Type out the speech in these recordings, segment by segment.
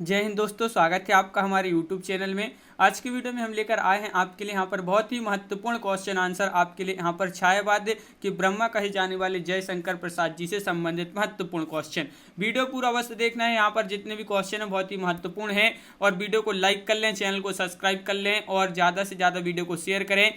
जय हिंद दोस्तों, स्वागत है आपका हमारे YouTube चैनल में। आज की वीडियो में हम लेकर आए हैं आपके लिए यहाँ पर बहुत ही महत्वपूर्ण क्वेश्चन आंसर आपके लिए यहाँ पर छायावाद कि ब्रह्मा कहे जाने वाले जयशंकर प्रसाद जी से संबंधित महत्वपूर्ण क्वेश्चन। वीडियो पूरा अवश्य देखना है। यहाँ पर जितने भी क्वेश्चन है बहुत ही महत्वपूर्ण है और वीडियो को लाइक कर लें, चैनल को सब्सक्राइब कर लें और ज़्यादा से ज़्यादा वीडियो को शेयर करें।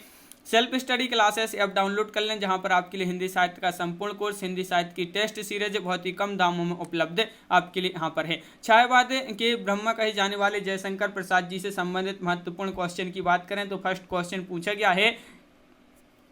Self study classes app download कर लें, जहां पर आपके लिए हिंदी साहित्य का संपूर्ण कोर्स, हिंदी साहित्य की टेस्ट सीरीज बहुत ही कम दामों में उपलब्ध आपके लिए यहाँ पर है। छायावाद के ब्रह्मा कहे जाने वाले जयशंकर प्रसाद जी से संबंधित महत्वपूर्ण क्वेश्चन की बात करें तो फर्स्ट क्वेश्चन पूछा गया है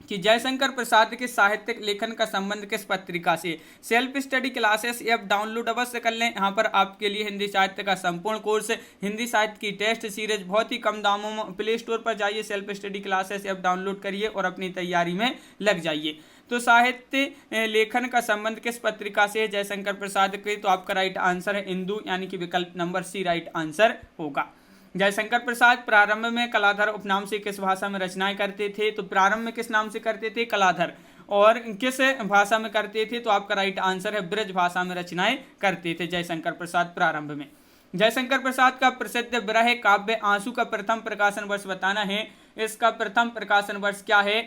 कि जयशंकर प्रसाद के साहित्यिक लेखन का संबंध किस पत्रिका से। Self study classes app download अवश्य कर लें। यहाँ पर आपके लिए हिंदी साहित्य का संपूर्ण कोर्स, हिंदी साहित्य की टेस्ट सीरीज बहुत ही कम दामों में। प्ले स्टोर पर जाइए, self study classes app download करिए और अपनी तैयारी में लग जाइए। तो साहित्य लेखन का संबंध किस पत्रिका से है जयशंकर प्रसाद के, तो आपका राइट आंसर है इंदु, यानी कि विकल्प नंबर सी राइट आंसर होगा। जयशंकर प्रसाद प्रारंभ में कलाधर उपनाम से किस भाषा में रचनाएं करते थे, तो प्रारंभ में किस नाम से करते थे, कलाधर। और किस भाषा में करते थे, तो आपका राइट आंसर है ब्रज भाषा में रचनाएं करते थे जयशंकर प्रसाद प्रारंभ में। जयशंकर प्रसाद का प्रसिद्ध विरह काव्य आंसू का प्रथम प्रकाशन वर्ष बताना है। इसका प्रथम प्रकाशन वर्ष क्या है,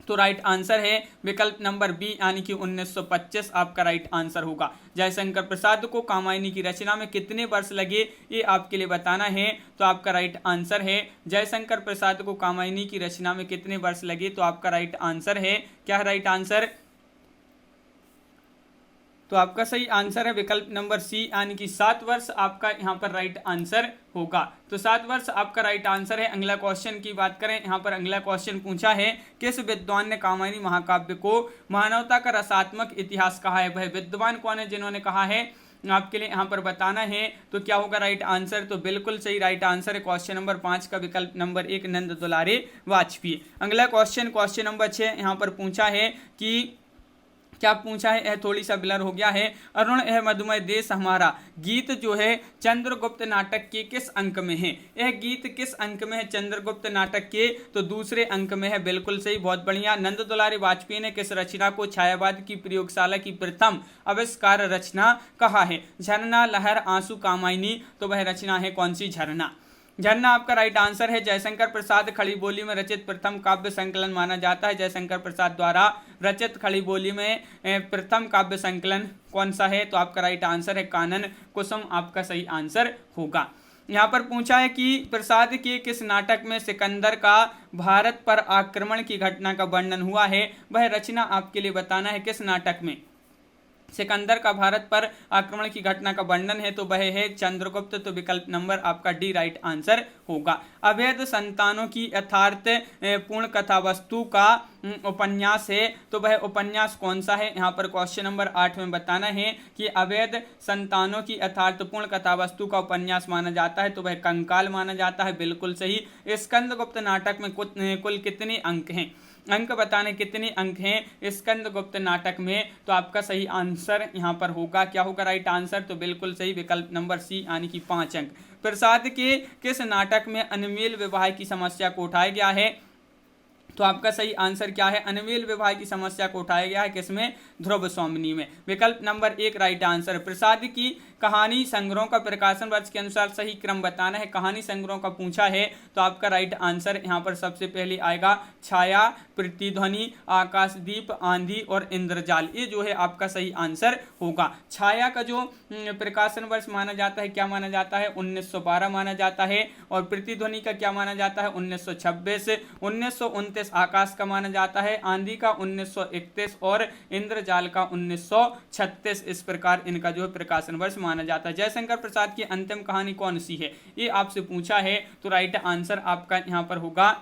तो राइट आंसर है विकल्प नंबर बी, यानी कि 1925 आपका राइट आंसर होगा। जयशंकर प्रसाद को कामायनी की रचना में कितने वर्ष लगे, ये आपके लिए बताना है। तो आपका राइट आंसर है जयशंकर प्रसाद को कामायनी की रचना में कितने वर्ष लगे, तो आपका राइट आंसर है क्या राइट आंसर, तो आपका सही आंसर है विकल्प नंबर सी, यानी कि 7 वर्ष आपका यहाँ पर राइट आंसर होगा। तो 7 वर्ष आपका राइट आंसर है। अगला क्वेश्चन की बात करें, यहाँ पर अगला क्वेश्चन पूछा है किस विद्वान ने कामायनी महाकाव्य को मानवता का रसात्मक इतिहास कहा है। वह विद्वान कौन है जिन्होंने कहा है, आपके लिए यहाँ पर बताना है। तो क्या होगा राइट आंसर, तो बिल्कुल सही राइट आंसर है क्वेश्चन नंबर 5 का विकल्प नंबर 1 नंद दुलारे वाजपेयी। अगला क्वेश्चन नंबर 6 यहाँ पर पूछा है कि क्या पूछा है, यह थोड़ी सा ब्लर हो गया है। अरुण यह मधुमय देश हमारा गीत जो है चंद्रगुप्त नाटक के किस अंक में है। यह गीत किस अंक में है चंद्रगुप्त नाटक के, तो दूसरे अंक में है। बिल्कुल सही, बहुत बढ़िया। नंद दुलारे वाजपेयी ने किस रचना को छायावाद की प्रयोगशाला की प्रथम आविष्कार रचना कहा है। झरना, लहर, आंसू, कामायनी, तो वह रचना है कौन सी, झरना। झरना आपका राइट आंसर है। जयशंकर प्रसाद खड़ी बोली में रचित प्रथम काव्य संकलन माना जाता है। जयशंकर प्रसाद द्वारा रचित खड़ी बोली में प्रथम काव्य संकलन कौन सा है, तो आपका राइट आंसर है कानन कुसुम, आपका सही आंसर होगा। यहाँ पर पूछा है कि प्रसाद के किस नाटक में सिकंदर का भारत पर आक्रमण की घटना का वर्णन हुआ है। वह रचना आपके लिए बताना है किस नाटक में सिकंदर का भारत पर आक्रमण की घटना का वर्णन है, तो वह है चंद्रगुप्त, तो विकल्प नंबर आपका डी राइट आंसर होगा। अवैध संतानों की यथार्थ पूर्ण कथा वस्तु का उपन्यास है, तो वह उपन्यास कौन सा है। यहाँ पर क्वेश्चन नंबर 8 में बताना है कि अवैध संतानों की यथार्थ पूर्ण कथा वस्तु का उपन्यास माना जाता है, तो वह कंकाल माना जाता है। बिल्कुल सही। स्कंदगुप्त नाटक में कुल कितने अंक हैं, अंक बताने कितने अंक हैं स्कंदगुप्त नाटक में, तो आपका सही आंसर यहाँ पर होगा क्या होगा राइट आंसर, तो बिल्कुल सही विकल्प नंबर सी, यानी कि 5 अंक। प्रसाद के किस नाटक में अनिमेल विवाह की समस्या को उठाया गया है, तो आपका सही आंसर क्या है, अनिमेल विवाह की समस्या को उठाया गया है किसमें, ध्रुव सौमनी में। विकल्प नंबर 1 राइट आंसर। प्रसाद की कहानी संग्रहों का प्रकाशन वर्ष के अनुसार सही क्रम बताना है। कहानी संग्रहों का पूछा है, तो आपका राइट आंसर यहाँ पर सबसे पहले आएगा छाया, प्रतिध्वनि, आकाशदीप, आंधी और इंद्रजाल, ये जो है आपका सही आंसर होगा। छाया का जो प्रकाशन वर्ष माना जाता है, क्या माना जाता है, 1912 माना जाता है। और प्रतिध्वनि का क्या माना जाता है, 1926। 1929 आकाश का माना जाता है, आंधी का 1931 और इंद्रजाल का 1936। इस प्रकार इनका जो है प्रकाशन वर्ष माना जाता है। जयशंकर प्रसाद की अंतिम कहानी कौन सी है, ये आपसे पूछा है, तो राइट आंसर आपका यहाँ पर होगा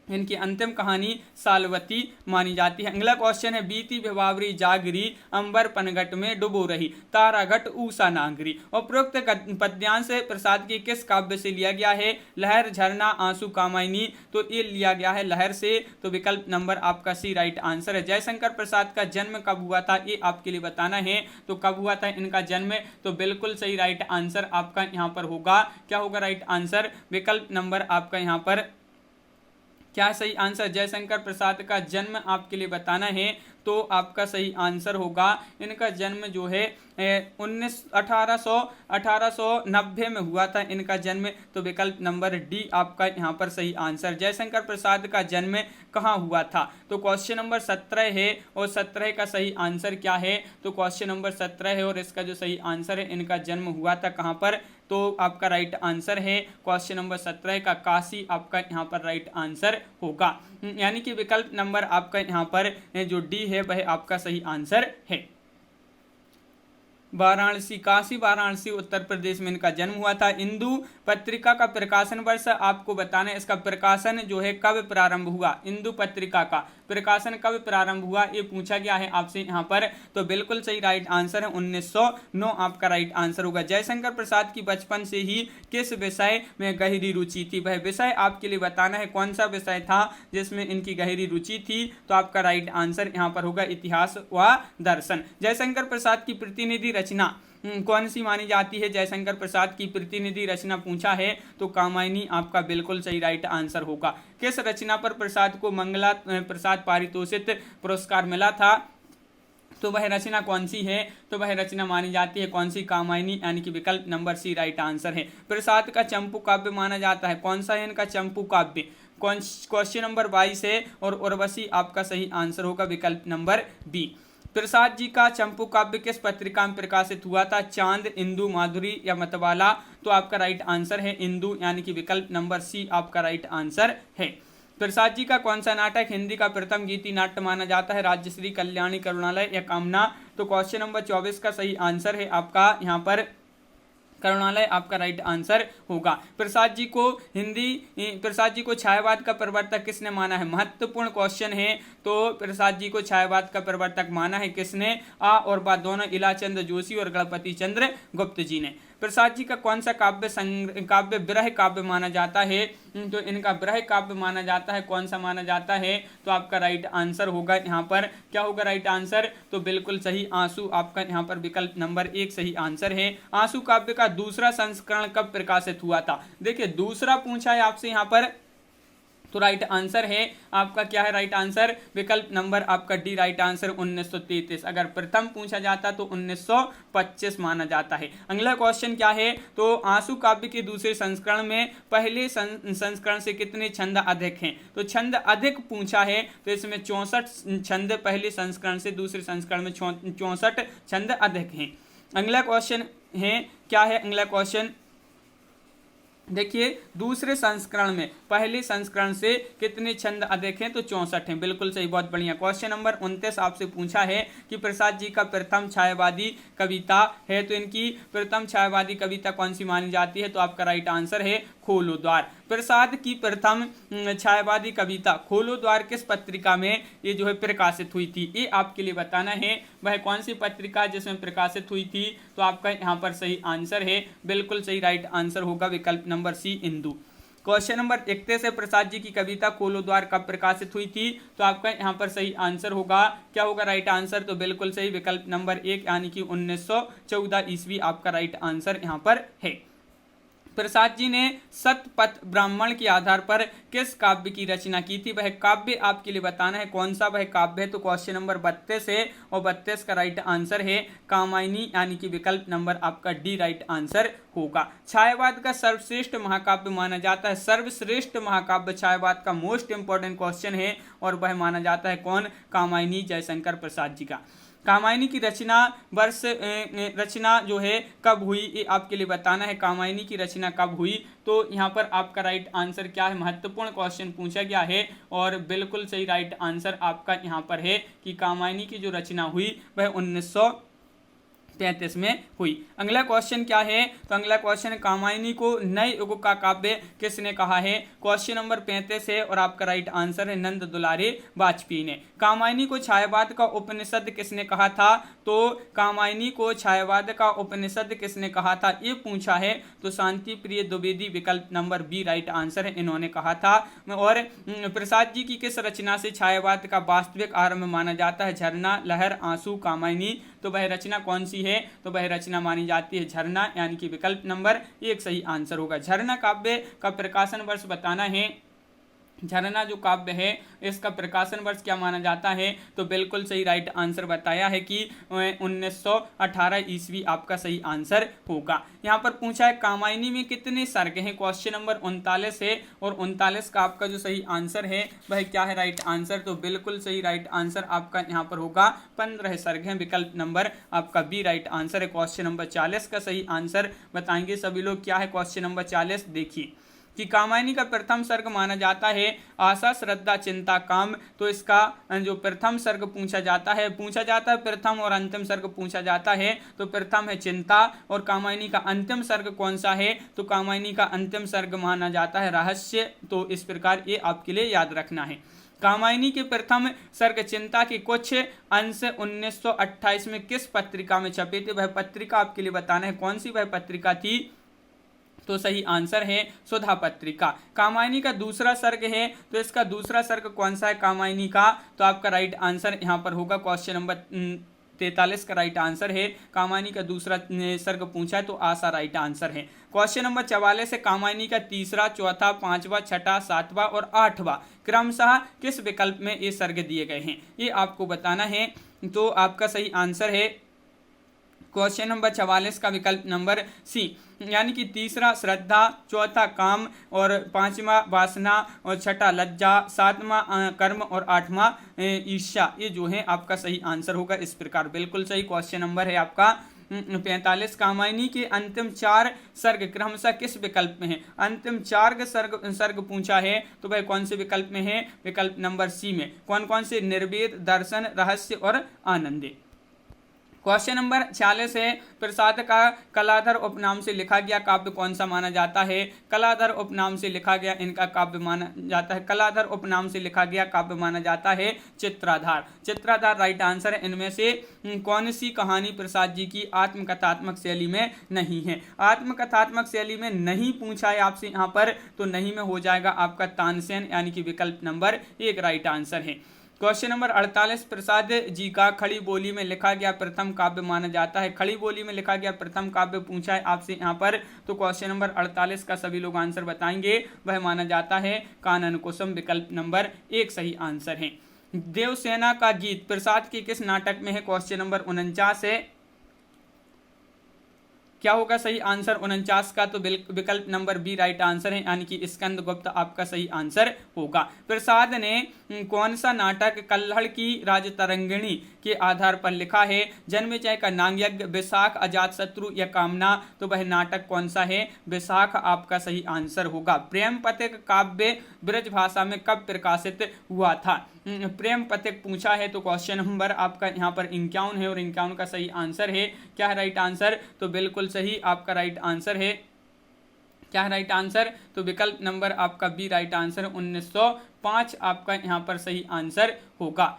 इनकी अंतिम कहानी सालवती मानी जाती है। अगला क्वेश्चन है बीती भिवावरी जागरी अंबर पनघट में डुबो रही ताराघट ऊषा नागरी। उपरोक्त पद्यांश प्रसाद के किस काव्य से लिया गया है, लहर, झरना, आंसू, कामायनी, तो ये लिया गया है लहर से, तो विकल्प नंबर आपका सी राइट आंसर है। जयशंकर प्रसाद का जन्म कब हुआ था, ये आपके लिए बताना है, तो कब हुआ था इनका जन्म, तो बिल्कुल सही राइट आंसर आपका यहाँ पर होगा, क्या होगा राइट आंसर, विकल्प नंबर आपका यहाँ पर क्या सही आंसर। जयशंकर प्रसाद का जन्म आपके लिए बताना है, तो तो आपका सही आंसर होगा, इनका जन्म जो है 1890 में हुआ था इनका जन्म। तो विकल्प नंबर डी आपका यहाँ पर सही आंसर। जयशंकर प्रसाद का जन्म कहाँ हुआ था? तो क्वेश्चन नंबर 17 है और 17 का सही आंसर क्या है? तो क्वेश्चन नंबर 17 है और इसका जो सही आंसर है, इनका जन्म हुआ था कहाँ पर? तो आपका राइट आंसर है क्वेश्चन नंबर 17 का काशी आपका यहाँ पर राइट आंसर होगा। यानी कि विकल्प नंबर आपका यहाँ पर जो डी है वह आपका सही आंसर है। वाराणसी, काशी वाराणसी उत्तर प्रदेश में इनका जन्म हुआ था। इंदु पत्रिका का प्रकाशन वर्ष आपको बताना है, इसका प्रकाशन जो है कब प्रारंभ हुआ? इंदु पत्रिका का प्रकाशन कब प्रारंभ हुआ, ये पूछा गया है आपसे यहाँ पर। तो बिल्कुल सही राइट आंसर है 1909 आपका राइट आंसर होगा। जयशंकर प्रसाद की बचपन से ही किस विषय में गहरी रुचि थी? वह विषय आपके लिए बताना है कौन सा विषय था जिसमें इनकी गहरी रुचि थी। तो आपका राइट आंसर यहाँ पर होगा इतिहास व दर्शन। जयशंकर प्रसाद की प्रतिनिधि रचना कौन सी मानी जाती है? जयशंकर प्रसाद की प्रतिनिधि रचना पूछा है तो कामायनी आपका बिल्कुल सही राइट आंसर होगा। किस रचना पर प्रसाद को मंगला प्रसाद पारितोषिक पुरस्कार मिला था? तो वह रचना कौन सी है? तो वह रचना मानी जाती है कौन सी? कामायनी, यानी कि विकल्प नंबर सी राइट आंसर है। प्रसाद का चंपू काव्य माना जाता है, कौन सा है इनका चंपू काव्य? क्वेश्चन नंबर 22 है और उर्वशी आपका सही आंसर होगा, विकल्प नंबर बी। प्रसाद जी का चंपू काव्य किस पत्रिका में प्रकाशित हुआ था? चांद, इंदु, माधुरी या मतवाला? तो आपका राइट आंसर है इंदु, यानी कि विकल्प नंबर सी आपका राइट आंसर है। प्रसाद जी का कौन सा नाटक हिंदी का प्रथम गीति नाट्य माना जाता है? राजश्री, कल्याणी, करुणालय या कामना? तो क्वेश्चन नंबर 24 का सही आंसर है आपका यहाँ पर करुणालय आपका राइट आंसर होगा। प्रसाद जी को छायावाद का प्रवर्तक किसने माना है? महत्वपूर्ण क्वेश्चन है। तो प्रसाद जी को छायावाद का प्रवर्तक माना है किसने? आ और बा दोनों, इलाचंद जोशी और गणपति चंद्र गुप्त जी ने। प्रसाद जी का कौन सा काव्य विरह काव्य माना जाता है? तो इनका विरह काव्य माना जाता है, कौन सा माना जाता है? तो आपका राइट आंसर होगा यहाँ पर क्या होगा राइट आंसर? तो बिल्कुल सही आंसू आपका यहाँ पर विकल्प नंबर 1 सही आंसर है। आंसू काव्य का दूसरा संस्करण कब प्रकाशित हुआ था? देखिए दूसरा पूछा है आपसे यहाँ पर, तो राइट आंसर है आपका क्या है राइट आंसर? विकल्प नंबर आपका डी राइट आंसर 1933। अगर प्रथम पूछा जाता तो 1925 माना जाता है। अगला क्वेश्चन क्या है? तो आंसू काव्य के दूसरे संस्करण में पहले संस्करण से कितने छंद अधिक हैं? तो छंद अधिक पूछा है, तो इसमें 64 छंद पहले संस्करण से दूसरे संस्करण में 64 छंद अधिक हैं। अगला क्वेश्चन है क्या है? अगला क्वेश्चन देखिए दूसरे संस्करण में पहले संस्करण से कितने छंद अधिक हैं? तो 64 हैं, बिल्कुल सही, बहुत बढ़िया। क्वेश्चन नंबर 29 आपसे पूछा है कि प्रसाद जी का प्रथम छायावादी कविता है, तो इनकी प्रथम छायावादी कविता कौन सी मानी जाती है? तो आपका राइट आंसर है खोलो द्वार। प्रसाद की प्रथम छायावादी कविता खोलो द्वार किस पत्रिका में ये जो है प्रकाशित हुई थी? ये आपके लिए बताना है वह कौन सी पत्रिका जिसमें प्रकाशित हुई थी। तो आपका यहाँ पर सही आंसर है, बिल्कुल सही राइट आंसर होगा विकल्प नंबर सी इंदु। क्वेश्चन नंबर 31 है प्रसाद जी की कविता खोलो द्वार कब प्रकाशित हुई थी? तो आपका यहाँ पर सही आंसर होगा क्या होगा राइट आंसर? तो बिल्कुल सही विकल्प नंबर 1 यानी कि 1914 ईस्वी आपका राइट आंसर यहाँ पर है। प्रसाद जी ने सतपथ ब्राह्मण के आधार पर किस काव्य की रचना की थी? वह काव्य आपके लिए बताना है कौन सा वह काव्य है। तो क्वेश्चन नंबर 32 है और 32 का राइट आंसर है कामायनी, यानी कि विकल्प नंबर आपका डी राइट आंसर होगा। छायावाद का सर्वश्रेष्ठ महाकाव्य माना जाता है, सर्वश्रेष्ठ महाकाव्य छायावाद का मोस्ट इंपॉर्टेंट क्वेश्चन है और वह माना जाता है कौन? कामायनी जयशंकर प्रसाद जी का। कामायनी की रचना जो है कब हुई ये आपके लिए बताना है। कामायनी की रचना कब हुई? तो यहाँ पर आपका राइट आंसर क्या है? महत्वपूर्ण क्वेश्चन पूछा गया है और बिल्कुल सही राइट आंसर आपका यहाँ पर है कि कामायनी की जो रचना हुई वह 1933 में हुई। अगला क्वेश्चन क्या है? तो अगला क्वेश्चन कामायनी को नए युग का काव्य किसने कहा है? क्वेश्चन नंबर 35 है और आपका राइट आंसर है नंद दुलारे वाजपेयी ने। कामायनी को छायावाद का उपनिषद किसने कहा था? तो कामायनी को छायावाद का उपनिषद किसने कहा था ये पूछा है, तो शांति प्रिय द्विवेदी विकल्प नंबर बी राइट आंसर है, इन्होंने कहा था। और प्रसाद जी की किस रचना से छायावाद का वास्तविक आरंभ माना जाता है? झरना, लहर, आंसू, कामायनी। तो वह रचना कौन सी है? तो वह रचना मानी जाती है झरना, यानी कि विकल्प नंबर 1 सही आंसर होगा। झरना काव्य का प्रकाशन वर्ष बताना है झरना जो काव्य है इसका प्रकाशन वर्ष क्या माना जाता है, तो बिल्कुल सही राइट आंसर बताया है कि 1918 ईस्वी आपका सही आंसर होगा। यहाँ पर पूछा है कामायनी में कितने सर्ग हैं, क्वेश्चन नंबर 39 है और 39 का आपका जो सही आंसर है वह क्या है राइट आंसर, तो बिल्कुल सही राइट आंसर आपका यहाँ पर होगा 15 सर्ग हैं, विकल्प नंबर आपका बी राइट आंसर है। क्वेश्चन नंबर 40 का सही आंसर बताएंगे सभी लोग, क्या है क्वेश्चन नंबर 40 देखिए कि कामायनी का प्रथम सर्ग माना जाता है आशा श्रद्धा चिंता काम, तो इसका जो प्रथम सर्ग पूछा जाता है प्रथम और अंतिम सर्ग पूछा जाता है, तो प्रथम है चिंता और कामायनी का अंतिम सर्ग कौन सा है, तो कामायनी का अंतिम सर्ग माना जाता है रहस्य। तो इस प्रकार ये आपके लिए याद रखना है। कामायनी के प्रथम सर्ग चिंता के कुछ अंश 1928 में किस पत्रिका में छपे थे, वह पत्रिका आपके लिए बताना है कौन सी वह पत्रिका थी, तो सही आंसर है सुधा पत्रिका। कामायनी का दूसरा सर्ग है, तो इसका दूसरा सर्ग कौन सा है कामायनी का, तो आपका राइट आंसर यहाँ पर होगा क्वेश्चन नंबर 43 का राइट आंसर है। कामायनी का दूसरा सर्ग पूछा है तो आशा राइट आंसर है। क्वेश्चन नंबर 44 है कामायनी का तीसरा चौथा पांचवा छठा सातवां और आठवां क्रमशः किस विकल्प में ये सर्ग दिए गए हैं, ये आपको बताना है। तो आपका सही आंसर है क्वेश्चन नंबर 44 का विकल्प नंबर सी, यानी कि तीसरा श्रद्धा, चौथा काम और पांचवा वासना और छठा लज्जा, सातवां कर्म और आठवां ईर्ष्या, ये जो है आपका सही आंसर होगा। इस प्रकार बिल्कुल सही क्वेश्चन नंबर है आपका 45। कामायनी के अंतिम 4 सर्ग क्रमशः किस विकल्प में है, अंतिम 4 सर्ग पूछा है तो वह कौन से विकल्प में है, विकल्प नंबर सी में। कौन कौन से, निर्वेद, दर्शन, रहस्य और आनंदे। क्वेश्चन नंबर 46 है प्रसाद का कलाधर उपनाम से लिखा गया काव्य कौन सा माना जाता है, कलाधर उपनाम से लिखा गया इनका काव्य माना जाता है, कलाधर उपनाम से लिखा गया काव्य माना जाता है चित्राधार। चित्राधार राइट आंसर है। इनमें से कौन सी कहानी प्रसाद जी की आत्मकथात्मक शैली में नहीं है, आत्मकथात्मक शैली में नहीं पूछा है आपसे यहाँ पर, तो नहीं में हो जाएगा आपका तानसेन, यानी कि विकल्प नंबर 1 राइट आंसर है। क्वेश्चन नंबर 48 प्रसाद जी का खड़ी बोली में लिखा गया प्रथम काव्य माना जाता है, खड़ी बोली में लिखा गया प्रथम काव्य पूछा है आपसे यहाँ पर, तो क्वेश्चन नंबर 48 का सभी लोग आंसर बताएंगे, वह माना जाता है कानन कुसुम, विकल्प नंबर 1 सही आंसर है। देवसेना का गीत प्रसाद के किस नाटक में है, क्वेश्चन नंबर 49 है, क्या होगा सही आंसर 49 का, तो विकल्प नंबर बी राइट आंसर है, यानी कि स्कंदगुप्त आपका सही आंसर होगा। प्रसाद ने कौन सा नाटक कल्हड़ की राजतरंगिणी के आधार पर लिखा है, जन्मेजय का नागयज्ञ, विशाख, अजातशत्रु या कामना, तो वह नाटक कौन सा है, विशाख आपका सही आंसर होगा। प्रेम पथिक काव्य ब्रज भाषा में कब प्रकाशित हुआ था, प्रेम पथिक पूछा है, तो क्वेश्चन नंबर आपका यहाँ पर 51 है और 51 का सही आंसर है। क्या है राइट आंसर, तो बिल्कुल सही आपका राइट आंसर है। क्या है राइट आंसर, तो विकल्प नंबर आपका बी राइट आंसर 1905 आपका यहाँ पर सही आंसर होगा।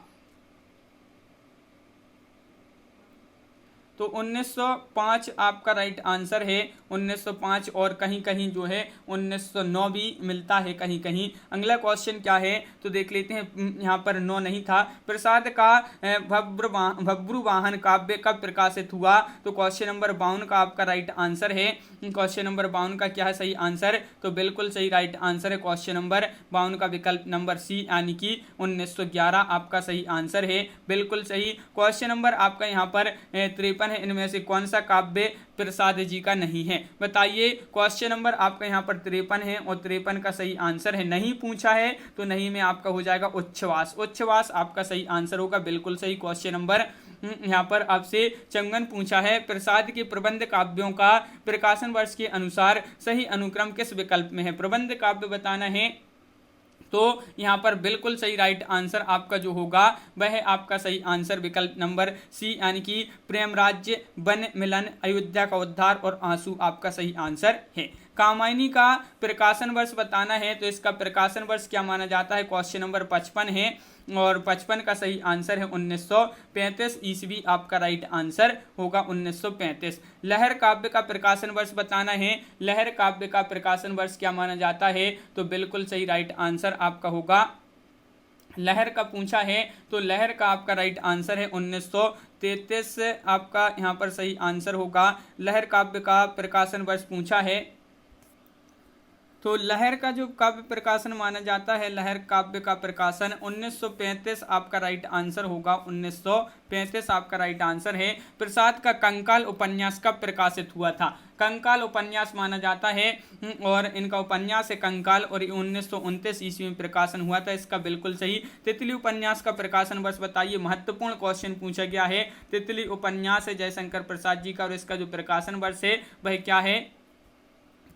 तो 1905 आपका राइट आंसर है, 1905 और कहीं कहीं जो है 1909 भी मिलता है कहीं कहीं। अगला क्वेश्चन क्या है तो देख लेते हैं, यहाँ पर 9 नहीं था। प्रसाद का भब्रुवाहन काव्य कब प्रकाशित हुआ, तो क्वेश्चन नंबर 52 का आपका राइट आंसर है। क्वेश्चन नंबर 52 का क्या है सही आंसर, तो बिल्कुल सही राइट आंसर है क्वेश्चन नंबर 52 का विकल्प नंबर सी, यानी कि 1911 आपका सही आंसर है, बिल्कुल सही। क्वेश्चन नंबर आपका यहाँ पर 53 है, इनमें से कौन सा काव्य प्रसाद जी का नहीं है, बताइए। क्वेश्चन नंबर आपका यहाँ पर 53 है और 53 का सही आंसर है, नहीं पूछा है तो नहीं में आपका हो जाएगा उच्छ्वास, उच्छ्वास आपका सही आंसर होगा, बिल्कुल सही। क्वेश्चन नंबर यहाँ पर आपसे चंगन पूछा है, प्रसाद के प्रबंध काव्यों का प्रकाशन वर्ष के अनुसार सही अनुक्रम किस विकल्प में है, प्रबंध काव्य बताना है, तो यहाँ पर बिल्कुल सही राइट आंसर आपका जो होगा वह है आपका सही आंसर विकल्प नंबर सी, यानी कि प्रेम राज्य, वन मिलन, अयोध्या का उद्धार और आंसू आपका सही आंसर है। कामायनी का प्रकाशन वर्ष बताना है, तो इसका प्रकाशन वर्ष क्या माना जाता है, क्वेश्चन नंबर 55 है और 55 का सही आंसर है 1935 ईस्वी आपका राइट आंसर होगा 1935। लहर काव्य का प्रकाशन वर्ष बताना है, लहर काव्य का प्रकाशन वर्ष क्या माना जाता है, तो बिल्कुल सही राइट आंसर आपका होगा लहर का पूछा है, तो लहर का आपका राइट आंसर है 1933 आपका यहाँ पर सही आंसर होगा। लहर काव्य का प्रकाशन वर्ष पूछा है, तो लहर का जो काव्य प्रकाशन माना जाता है, लहर काव्य का प्रकाशन 1935 आपका राइट आंसर होगा। 1935 आपका राइट आंसर है। प्रसाद का कंकाल उपन्यास कब प्रकाशित हुआ था? कंकाल उपन्यास माना जाता है और इनका उपन्यास है कंकाल और 1929 ईस्वी में प्रकाशन हुआ था। इसका बिल्कुल सही। तितली उपन्यास का प्रकाशन वर्ष बताइए। महत्वपूर्ण क्वेश्चन पूछा गया है। तितली उपन्यास है जयशंकर प्रसाद जी का और इसका जो प्रकाशन वर्ष है वह क्या है?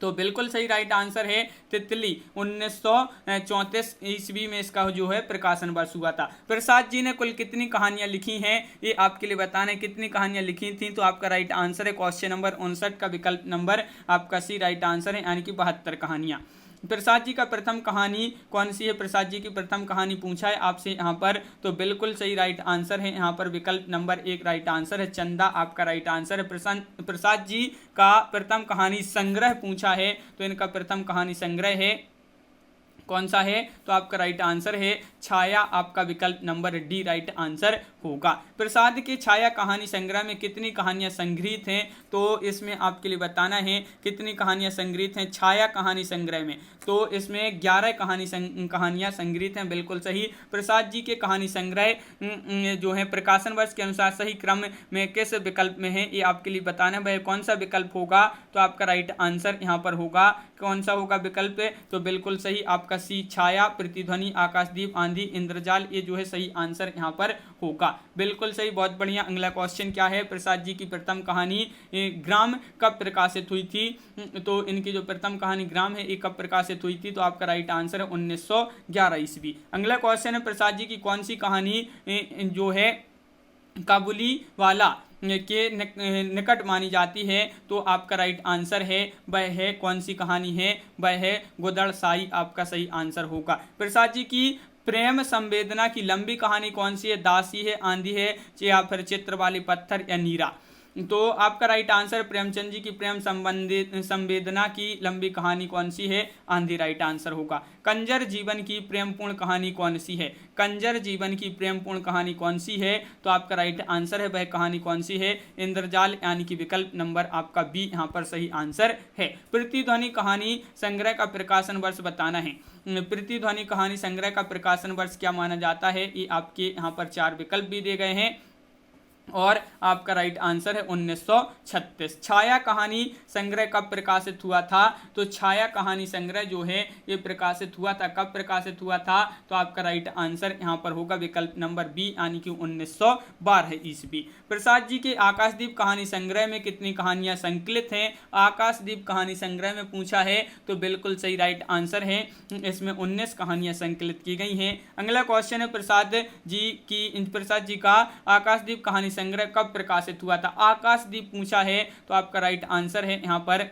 तो बिल्कुल सही राइट आंसर है तितली। 1934 ईस्वी में इसका जो है प्रकाशन वर्ष हुआ था। प्रसाद जी ने कुल कितनी कहानियां लिखी हैं ये आपके लिए बताना है। कितनी कहानियां लिखी थी? तो आपका राइट आंसर है क्वेश्चन नंबर 59 का विकल्प नंबर आपका सी राइट आंसर है, यानी कि 72 कहानियां। प्रसाद जी का प्रथम कहानी कौन सी है? प्रसाद जी की प्रथम कहानी पूछा है आपसे यहाँ पर, तो बिल्कुल सही राइट आंसर है यहाँ पर विकल्प नंबर 1 राइट आंसर है, चंदा आपका राइट आंसर है। प्रसाद जी का प्रथम कहानी संग्रह पूछा है, तो इनका प्रथम कहानी संग्रह है कौन सा है? तो आपका राइट आंसर है छाया, आपका विकल्प नंबर डी राइट आंसर होगा। प्रसाद के छाया कहानी संग्रह में कितनी कहानियां संग्रहित हैं? तो इसमें आपके लिए बताना है कितनी कहानियां संग्रहित हैं छाया कहानी संग्रह में। तो इसमें 11 कहानियां संग्रहित हैं, बिल्कुल सही। प्रसाद जी के कहानी संग्रह जो है प्रकाशन वर्ष के अनुसार सही क्रम में किस विकल्प में है ये आपके लिए बताना है। वह कौन सा विकल्प होगा? तो आपका राइट आंसर यहाँ पर होगा कौन सा होगा विकल्प? तो बिल्कुल सही आपका सी छाया, प्रतिध्वनि, आकाशदीप, आंधी, इंद्रजाल, ये जो है सही आंसर यहाँ पर होगा। बिल्कुल सही, बहुत बढ़िया। अगला क्वेश्चन क्या है? प्रसाद जी की प्रथम कहानी ग्राम कब प्रकाशित हुई थी? तो इनकी जो प्रथम कहानी ग्राम है ये कब प्रकाशित हुई थी? तो आपका राइट आंसर है 1911 ईस्वी। अगला क्वेश्चन है प्रसाद जी की कौन सी कहानी जो है काबुली वाला के निकट मानी जाती है? तो आपका राइट आंसर है वह है कौन सी कहानी है? वह है गोदड़ साई, आपका सही आंसर होगा। प्रसाद जी की प्रेम संवेदना की लंबी कहानी कौन सी है? दासी है, आंधी है, या फिर चित्र वाले पत्थर, या नीरा? तो आपका राइट आंसर प्रेमचंद जी की प्रेम संवेदना की लंबी कहानी कौन सी है? आंधी राइट आंसर होगा। कंजर जीवन की प्रेमपूर्ण कहानी कौन सी है? कंजर जीवन की प्रेमपूर्ण कहानी कौन सी है? तो आपका राइट आंसर है वह कहानी कौन सी है? इंद्रजाल, यानी कि विकल्प नंबर आपका बी यहाँ पर सही आंसर है। प्रतिध्वनि कहानी संग्रह का प्रकाशन वर्ष बताना है। प्रतिध्वनि कहानी संग्रह का प्रकाशन वर्ष क्या माना जाता है? ये आपके यहाँ पर 4 विकल्प भी दिए गए हैं और आपका राइट आंसर है 1936। छाया कहानी संग्रह कब प्रकाशित हुआ था? तो छाया कहानी संग्रह जो है ये प्रकाशित हुआ था, कब प्रकाशित हुआ था? तो आपका राइट आंसर यहाँ पर होगा विकल्प नंबर बी, यानी कि 1912 ईस्वी। प्रसाद जी के आकाशदीप कहानी संग्रह में कितनी कहानियां संकलित हैं? आकाशदीप कहानी संग्रह में पूछा है, तो बिल्कुल सही राइट आंसर है, इसमें 19 कहानियां संकलित की गई हैं। अगला क्वेश्चन है प्रसाद जी का आकाशदीप कहानी संग्रह कब प्रकाशित हुआ था? आकाशदीप पूछा है, तो आपका राइट आंसर है यहाँ पर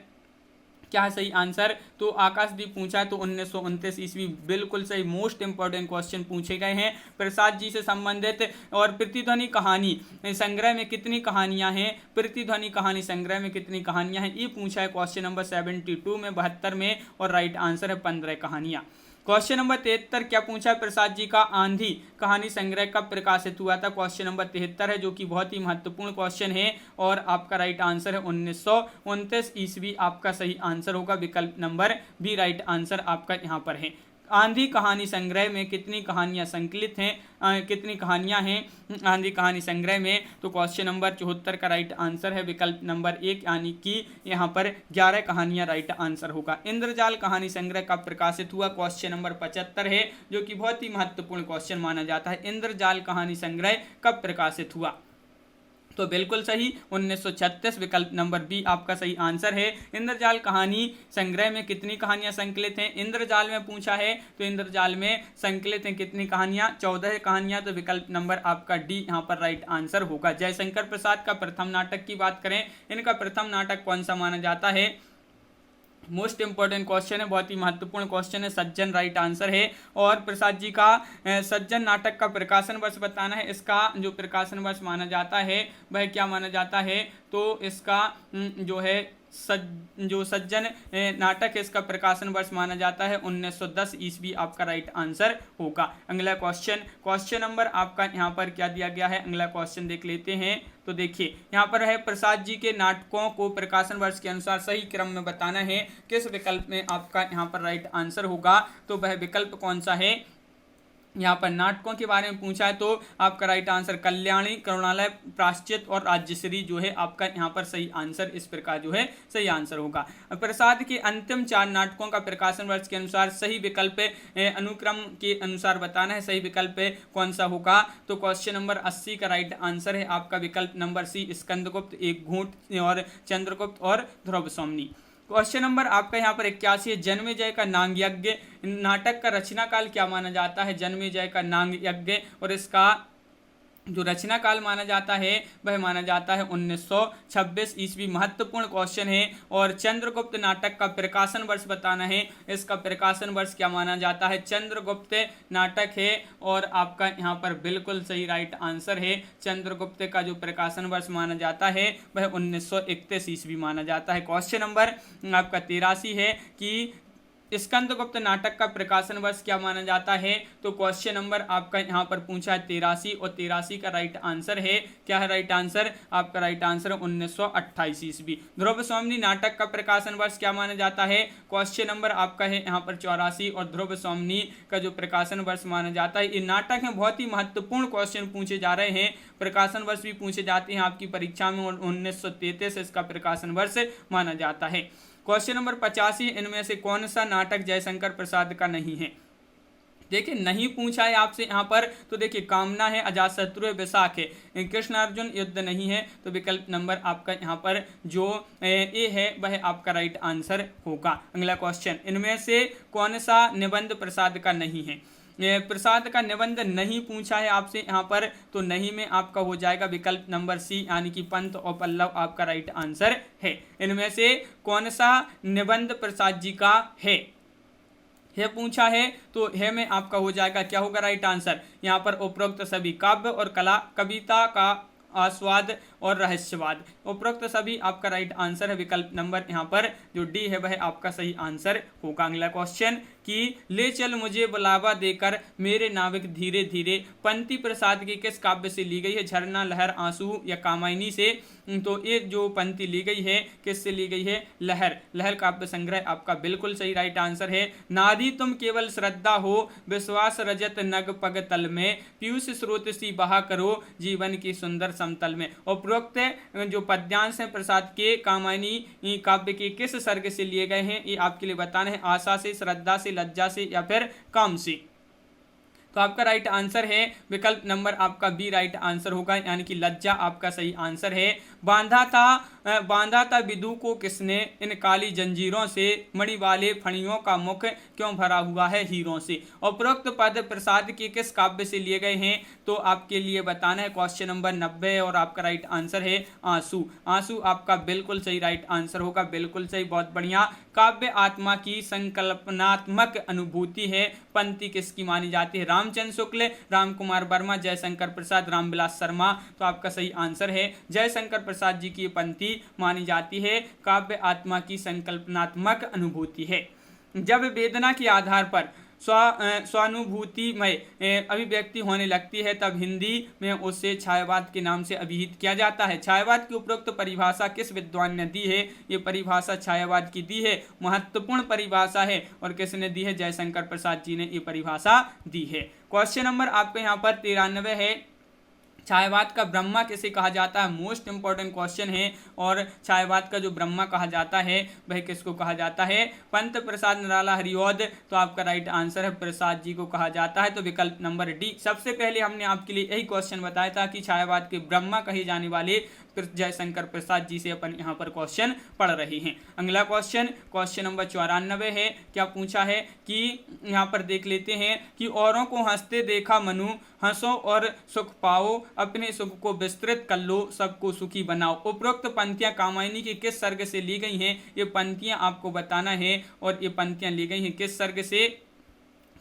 क्या है सही आंसर? तो आकाशदीप पूछा है तो 1929 ईस्वी, बिल्कुल सही। मोस्ट इंपॉर्टेंट क्वेश्चन पूछे गए हैं प्रसाद जी से संबंधित। और प्रतिध्वनि कहानी संग्रह में कितनी कहानियां हैं? प्रतिध्वनि कहानी संग्रह में कितनी कहानियां हैं ये पूछा है क्वेश्चन नंबर 72 में, 72 में, और राइट आंसर है 15 कहानियां। क्वेश्चन नंबर 73 क्या पूछा है प्रसाद जी का आंधी कहानी संग्रह कब प्रकाशित हुआ था? क्वेश्चन नंबर 73 है, जो कि बहुत ही महत्वपूर्ण क्वेश्चन है और आपका राइट आंसर है 1929 ईस्वी, आपका सही आंसर होगा विकल्प नंबर बी राइट आंसर आपका यहाँ पर है। आंधी कहानी संग्रह में कितनी कहानियां संकलित हैं? कितनी कहानियां हैं आंधी कहानी संग्रह में? तो क्वेश्चन नंबर 74 का राइट आंसर है विकल्प नंबर 1, यानी कि यहाँ पर 11 कहानियां राइट आंसर होगा। इंद्रजाल कहानी संग्रह कब प्रकाशित हुआ? क्वेश्चन नंबर 75 है, जो कि बहुत ही महत्वपूर्ण क्वेश्चन माना जाता है। इंद्रजाल कहानी संग्रह कब प्रकाशित हुआ? तो बिल्कुल सही 1936, विकल्प नंबर बी आपका सही आंसर है। इंद्रजाल कहानी संग्रह में कितनी कहानियां संकलित हैं? इंद्रजाल में पूछा है, तो इंद्रजाल में संकलित हैं कितनी कहानियां? 14 कहानियां, तो विकल्प नंबर आपका डी यहां पर राइट आंसर होगा। जयशंकर प्रसाद का प्रथम नाटक की बात करें, इनका प्रथम नाटक कौन सा माना जाता है? मोस्ट इंपॉर्टेंट क्वेश्चन है, बहुत ही महत्वपूर्ण क्वेश्चन है। सज्जन राइट आंसर है। और प्रसाद जी का सज्जन नाटक का प्रकाशन वर्ष बताना है। इसका जो प्रकाशन वर्ष माना जाता है वह क्या माना जाता है? तो इसका जो है जो सज्जन नाटक है इसका प्रकाशन वर्ष माना जाता है 1910 ईस्वी आपका राइट आंसर होगा। अगला क्वेश्चन नंबर आपका यहाँ पर क्या दिया गया है, अगला क्वेश्चन देख लेते हैं। तो देखिए यहाँ पर है, प्रसाद जी के नाटकों को प्रकाशन वर्ष के अनुसार सही क्रम में बताना है, किस विकल्प में आपका यहाँ पर राइट आंसर होगा। तो वह विकल्प कौन सा है, यहाँ पर नाटकों के बारे में पूछा है तो आपका राइट आंसर कल्याणी, करुणालय, प्राश्चित और राज्यश्री जो है आपका यहाँ पर सही आंसर इस प्रकार जो है सही आंसर होगा। प्रसाद के अंतिम 4 नाटकों का प्रकाशन वर्ष के अनुसार सही विकल्प अनुक्रम के अनुसार बताना है, सही विकल्प कौन सा होगा। तो क्वेश्चन नंबर 80 का राइट आंसर है आपका विकल्प नंबर सी, स्कंदगुप्त, एक घूंट और चंद्रगुप्त और ध्रुव सोमनी। क्वेश्चन नंबर आपका यहाँ पर 81 है, जन्मेजय का नांग यज्ञ नाटक का रचना काल क्या माना जाता है। जन्मेजय का नांग यज्ञ और इसका जो रचना काल माना जाता है वह माना जाता है 1926 ईस्वी। महत्वपूर्ण क्वेश्चन है। और चंद्रगुप्त नाटक का प्रकाशन वर्ष बताना है, इसका प्रकाशन वर्ष क्या माना जाता है। चंद्रगुप्त नाटक है और आपका यहाँ पर बिल्कुल सही राइट आंसर है। चंद्रगुप्त का जो प्रकाशन वर्ष माना जाता है वह 1931 ईस्वी माना जाता है। क्वेश्चन नंबर आपका 83 है कि स्कंदगुप्त नाटक का प्रकाशन वर्ष क्या माना जाता है। तो क्वेश्चन नंबर आपका यहाँ पर पूछा है 83 और 83 का राइट आंसर है, क्या है राइट आंसर, आपका राइट आंसर 1928 ईस्वी। ध्रुव सोमनी नाटक का प्रकाशन वर्ष क्या माना जाता है। क्वेश्चन नंबर आपका है यहाँ पर 84 और ध्रुव सोमनी का जो प्रकाशन वर्ष माना जाता है। ये नाटक है, बहुत ही महत्वपूर्ण क्वेश्चन पूछे जा रहे हैं, प्रकाशन वर्ष भी पूछे जाते हैं आपकी परीक्षा में। 1933 इसका प्रकाशन वर्ष माना जाता है। क्वेश्चन नंबर 85, इनमें से कौन सा नाटक जयशंकर प्रसाद का नहीं है। देखिए नहीं पूछा है आपसे यहाँ पर, तो देखिए कामना है, अजातशत्रु है, विशाख है, कृष्ण अर्जुन युद्ध नहीं है। तो विकल्प नंबर आपका यहाँ पर जो ए है वह आपका राइट आंसर होगा। अगला क्वेश्चन, इनमें से कौन सा निबंध प्रसाद का नहीं है। प्रसाद का निबंध नहीं पूछा है आपसे यहाँ पर, तो नहीं में आपका हो जाएगा विकल्प नंबर सी, यानी कि पंत और पल्लव आपका राइट आंसर है। इनमें से कौन सा निबंध प्रसाद जी का है पूछा है, तो है में आपका हो जाएगा क्या होगा राइट आंसर। यहाँ पर उपरोक्त सभी काव्य और कला, कविता का आस्वाद और रहस्यवाद, उपरोक्त सभी आपका राइट आंसर है। विकल्प नंबर यहाँ पर जो डी है वह आपका सही आंसर होगा। अगला क्वेश्चन कि ले चल मुझे बुलावा देकर मेरे नाविक धीरे धीरे पंक्ति प्रसाद की किस काव्य से ली गई है। झरना, लहर, आंसू या कामायनी से। तो ये जो पंक्ति ली गई है किससे ली गई है, लहर काव्य संग्रह आपका बिल्कुल सही राइट आंसर है। नारी तुम केवल श्रद्धा हो, विश्वास रजत नग पग तल में, पीयूष स्रोत सी बहा करो जीवन की सुंदर समतल में। उपरोक्त जो पद्यांश है प्रसाद के कामायनी काव्य के किस सर्ग से लिए गए हैं, ये आपके लिए बताना है। आशा से, श्रद्धा से, लज्जा से या फिर काम से। तो आपका राइट आंसर है विकल्प नंबर आपका बी राइट आंसर होगा, यानी कि लज्जा आपका सही आंसर है। बांधा था विदु को किसने, इन काली जंजीरों से, मणि वाले फणियों का मुख क्यों भरा हुआ है हीरों से। उपरोक्त पद प्रसाद के किस काव्य से लिए गए हैं, तो आपके लिए बताना है क्वेश्चन नंबर 90 और आपका राइट आंसर है आंसू। आंसू आपका बिल्कुल सही राइट आंसर होगा, बिल्कुल सही, बहुत बढ़िया। काव्य आत्मा की संकल्पनात्मक अनुभूति है, पंक्ति किसकी मानी जाती है। रामचंद्र शुक्ल, राम कुमार वर्मा, जयशंकर प्रसाद, रामविलास शर्मा। तो आपका सही आंसर है जयशंकर प्रसाद जी की पंक्ति मानी जाती है, काव्य आत्मा की संकल्पनात्मक अनुभूति है। जब वेदना के आधार पर स्वानुभूतिमय अभिव्यक्ति होने लगती है तब हिंदी में उसे छायावाद के नाम से अभिहित किया जाता है। छायावाद की उपरोक्त परिभाषा किस विद्वान ने दी है। ये परिभाषा छायावाद की दी है, महत्वपूर्ण परिभाषा है और किसने दी है, जयशंकर प्रसाद जी ने ये परिभाषा दी है। क्वेश्चन नंबर आपके यहाँ पर 93 है, छायावाद का ब्रह्मा किसे कहा जाता है। मोस्ट इंपॉर्टेंट क्वेश्चन है। और छायावाद का जो ब्रह्मा कहा जाता है वह किसको कहा जाता है, पंत प्रसाद निराला हरिऔध। तो आपका राइट आंसर है प्रसाद जी को कहा जाता है। तो विकल्प नंबर डी। सबसे पहले हमने आपके लिए यही क्वेश्चन बताया था कि छायावाद के ब्रह्मा कहे जाने वाले जयशंकर प्रसाद जी से अपन यहाँ पर क्वेश्चन पढ़ रहे हैं। अगला क्वेश्चन नंबर 94 है। क्या पूछा है कि यहाँ पर देख लेते हैं कि औरों को हंसते देखा मनु, हंसो और सुख पाओ, अपने सुख को विस्तृत कर लो, सबको सुखी बनाओ। उपरोक्त पंक्तियां कामायनी की किस सर्ग से ली गई हैं, ये पंक्तियां आपको बताना है। और ये पंक्तियां ली गई हैं किस सर्ग से,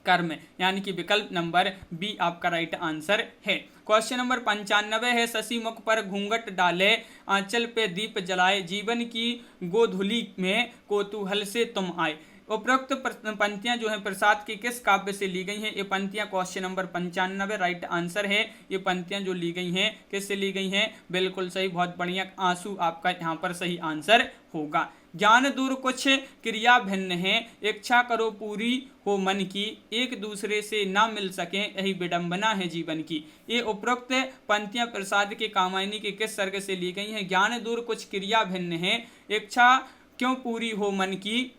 कर्म, यानी कि विकल्प नंबर बी आपका राइट आंसर है। क्वेश्चन नंबर 95 है, शशि मुख पर घूंघट डाले, आंचल पे दीप जलाए, जीवन की गोधूली में कौतूहल से तुम आए। उपरोक्त पंक्तियां जो है प्रसाद के किस काव्य से ली गई हैं? ये पंक्तियां क्वेश्चन नंबर 95 राइट आंसर है। ये पंक्तियां जो ली गई हैं किस से ली गई हैं? बिल्कुल सही, बहुत बढ़िया, आंसू आपका यहाँ पर सही आंसर होगा। ज्ञान दूर कुछ क्रिया भिन्न है, इच्छा करो पूरी हो मन की, एक दूसरे से ना मिल सके यही विडंबना है जीवन की। ये उपरोक्त पंक्तियां प्रसाद के कामायनी के किस सर्ग से ली गई हैं? ज्ञान दूर कुछ क्रिया भिन्न है, इच्छा क्यों पूरी हो मन की,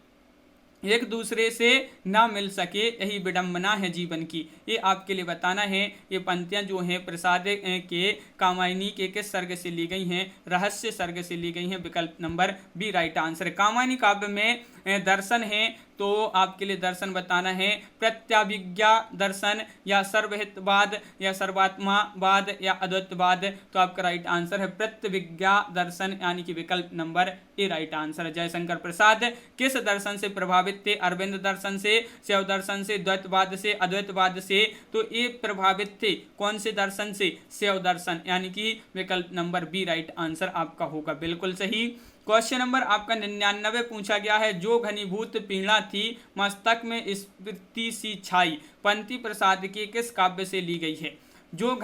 एक दूसरे से ना मिल सके यही विडंबना है जीवन की। ये आपके लिए बताना है। ये पंक्तियां जो हैं प्रसाद के कामायनी के किस सर्ग से ली गई हैं? रहस्य सर्ग से ली गई हैं। विकल्प नंबर बी राइट आंसर। कामायनी काव्य में दर्शन है, तो आपके लिए दर्शन बताना है प्रत्याभिज्ञा दर्शन या सर्वहितवाद या सर्वात्मावाद या अद्वैतवाद। तो आपका राइट आंसर है प्रत्यभिज्ञा दर्शन, यानी कि विकल्प number A right answer. Jaishankar Prasad किस दर्शन से प्रभावित थे? अरविंद दर्शन से, शैव दर्शन से, द्वैतवाद से, अद्वैतवाद से। तो ये प्रभावित थे कौन से दर्शन से? शैव दर्शन, यानी कि विकल्प नंबर बी राइट आंसर आपका होगा, बिल्कुल सही। क्वेश्चन नंबर आपका 99 पूछा गया है, जो घनीभूत पीड़ा थी मस्तक में स्मृति सी छाई, पंक्ति प्रसाद के किस काव्य से ली गई है? जो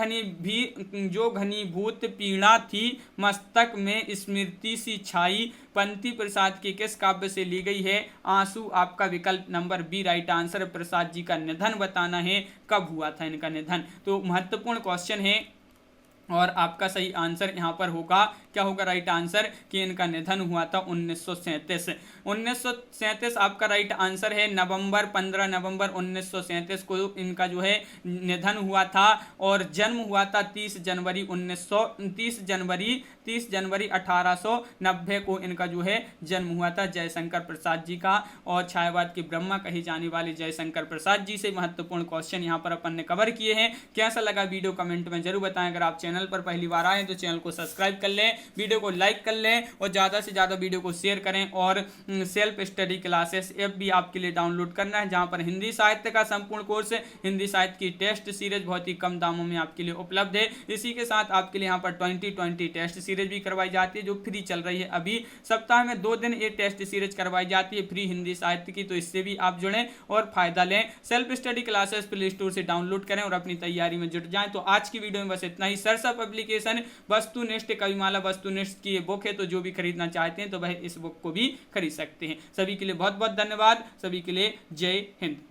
घनीभूत पीड़ा थी मस्तक में स्मृति सी छाई, पंक्ति प्रसाद के किस काव्य से ली गई है? आंसू आपका विकल्प नंबर B right answer. Prasad ji का निधन बताना है, कब हुआ था इनका निधन। तो महत्वपूर्ण क्वेश्चन है और आपका सही आंसर यहाँ पर होगा, क्या होगा राइट आंसर? कि इनका निधन हुआ था 1937। 1937 आपका राइट आंसर है। 15 नवंबर 1937 को इनका जो है निधन हुआ था और जन्म हुआ था 30 जनवरी 1890 को इनका जो है जन्म हुआ था जयशंकर प्रसाद जी का। और छायावाद के ब्रह्मा कहे जाने वाले जयशंकर प्रसाद जी से महत्वपूर्ण क्वेश्चन यहाँ पर अपन ने कवर किए हैं। कैसा लगा वीडियो कमेंट में जरूर बताएं। अगर आप चैनल पर पहली बार आए तो चैनल को सब्सक्राइब कर लें, वीडियो को लाइक कर लें और ज़्यादा से ज़्यादा वीडियो को शेयर करें। और सेल्फ स्टडी क्लासेस ऐप भी आपके लिए डाउनलोड करना है, जहां पर हिंदी साहित्य का संपूर्ण कोर्स, हिंदी साहित्य की टेस्ट सीरीज बहुत ही कम दामों में आपके लिए उपलब्ध है। इसी के साथ आपके लिए यहाँ पर 2020 टेस्ट सीरीज भी करवाई जाती है जो फ्री चल रही है। अभी सप्ताह में 2 दिन ये टेस्ट सीरीज करवाई जाती है फ्री हिंदी साहित्य की, तो इससे भी आप जुड़ें और फायदा लें। Self study classes play store से डाउनलोड करें और अपनी तैयारी में जुट जाएं। तो आज की वीडियो में बस इतना ही। सरसा पब्लिकेशन वस्तुनिष्ठ कविमाला वस्तुनिष्ठ की ये बुक है, तो जो भी खरीदना चाहते हैं तो वह इस बुक को भी खरीद सकते हैं। सभी के लिए बहुत बहुत धन्यवाद। सभी के लिए जय हिंद।